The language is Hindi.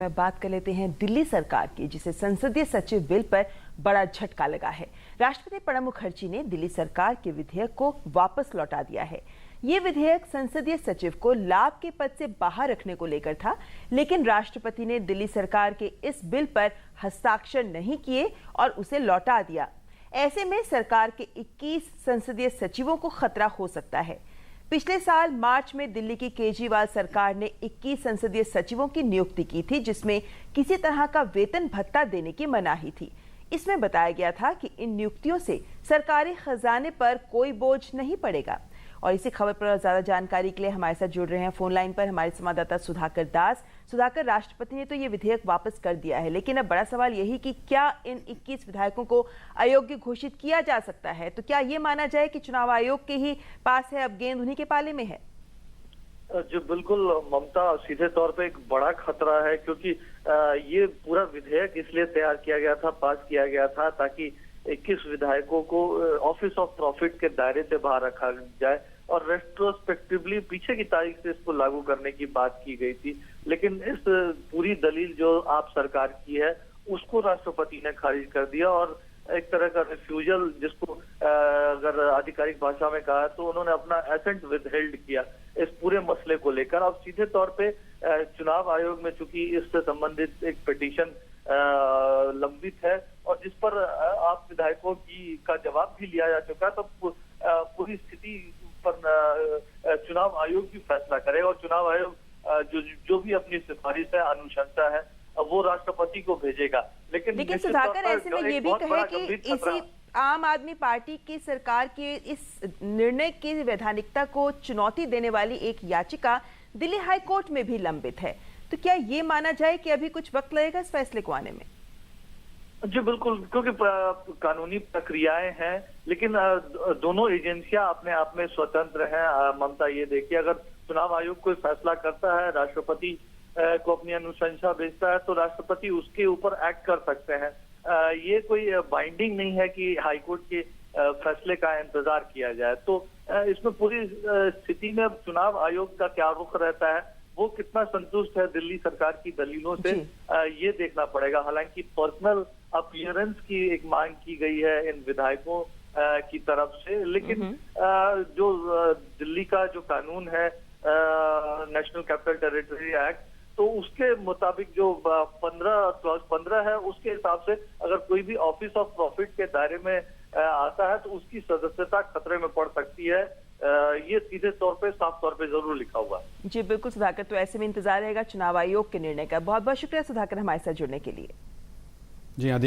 में बात कर लेते हैं दिल्ली सरकार की, जिसे संसदीय सचिव बिल पर बड़ा झटका लगा है। राष्ट्रपति प्रणब मुखर्जी ने दिल्ली सरकार के विधेयक को वापस लौटा दिया है। ये विधेयक संसदीय सचिव को लाभ के पद से बाहर रखने को लेकर था, लेकिन राष्ट्रपति ने दिल्ली सरकार के इस बिल पर हस्ताक्षर नहीं किए और उसे लौटा दिया। ऐसे में सरकार के 21 संसदीय सचिवों को खतरा हो सकता है। पिछले साल मार्च में दिल्ली की केजरीवाल सरकार ने 21 संसदीय सचिवों की नियुक्ति की थी, जिसमें किसी तरह का वेतन भत्ता देने की मनाही थी। इसमें बताया गया था कि इन नियुक्तियों से सरकारी खजाने पर कोई बोझ नहीं पड़ेगा। और इसी खबर पर ज्यादा जानकारी के लिए हमारे साथ जुड़ रहे हैं फोन लाइन पर हमारे संवाददाता सुधाकर दास। सुधाकर, राष्ट्रपति ने तो ये विधेयक वापस कर दिया है, लेकिन अब बड़ा सवाल यही कि क्या इन 21 विधायकों को अयोग्य घोषित किया जा सकता है? तो क्या ये माना जाए कि चुनाव आयोग के ही पास है, अब गेंद उन्हीं के पाले में है? जो बिल्कुल ममता, सीधे तौर पे एक बड़ा खतरा है, क्योंकि ये पूरा विधेयक इसलिए तैयार किया गया था, पास किया गया था, ताकि 21 विधायकों को ऑफिस ऑफ प्रॉफिट के दायरे से बाहर रखा जाए और रेट्रोस्पेक्टिवली पीछे की तारीख से इसको लागू करने की बात की गई थी। लेकिन इस पूरी दलील जो आप सरकार की है उसको राष्ट्रपति ने खारिज कर दिया और एक तरह का रिफ्यूजल, जिसको अगर आधिकारिक भाषा में कहा तो उन्होंने अपना एसेंट विदहेल्ड किया इस पूरे मसले को लेकर। अब सीधे तौर पे चुनाव आयोग में चूंकि इससे संबंधित एक पिटीशन लंबित है और जिस पर आप विधायकों का जवाब भी लिया जा चुका है, तो पूरी स्थिति पर चुनाव आयोग भी फैसला करेगा और चुनाव आयोग जो भी अपनी सिफारिश है, अनुशंसा है, वो राष्ट्रपति को भेजेगा। लेकिन सुधाकर, ऐसे में ये भी कहे कि इसी आम आदमी पार्टी की सरकार के इस निर्णय की वैधानिकता को चुनौती देने वाली एक याचिका दिल्ली हाई कोर्ट में भी लंबित है, तो क्या ये माना जाए कि अभी कुछ वक्त लगेगा इस फैसले को आने में? जी बिल्कुल, क्योंकि कानूनी प्रक्रियाएं हैं, लेकिन दोनों एजेंसियां अपने आप में स्वतंत्र हैं। ममता, ये देखिए, अगर चुनाव आयोग कोई फैसला करता है, राष्ट्रपति को अपनी अनुशंसा भेजता है, तो राष्ट्रपति उसके ऊपर एक्ट कर सकते हैं। ये कोई बाइंडिंग नहीं है कि हाईकोर्ट के फैसले का इंतजार किया जाए। तो इसमें पूरी स्थिति में अब चुनाव आयोग का क्या रुख रहता है, वो कितना संतुष्ट है दिल्ली सरकार की दलीलों से, ये देखना पड़ेगा। हालांकि पर्सनल अपीयरेंस की एक मांग की गई है इन विधायकों की तरफ से, लेकिन जो दिल्ली का जो कानून है, नेशनल कैपिटल टेरिटरी एक्ट, तो उसके मुताबिक जो 15 है, उसके हिसाब से अगर कोई भी ऑफिस ऑफ प्रॉफिट के दायरे में आता है तो उसकी सदस्यता खतरे में पड़ सकती है। ये सीधे तौर पे, साफ तौर पे जरूर लिखा हुआ है। जी बिल्कुल सुधाकर, तो ऐसे में इंतजार रहेगा चुनाव आयोग के निर्णय का। बहुत बहुत शुक्रिया सुधाकर हमारे साथ जुड़ने के लिए। जी हाँ।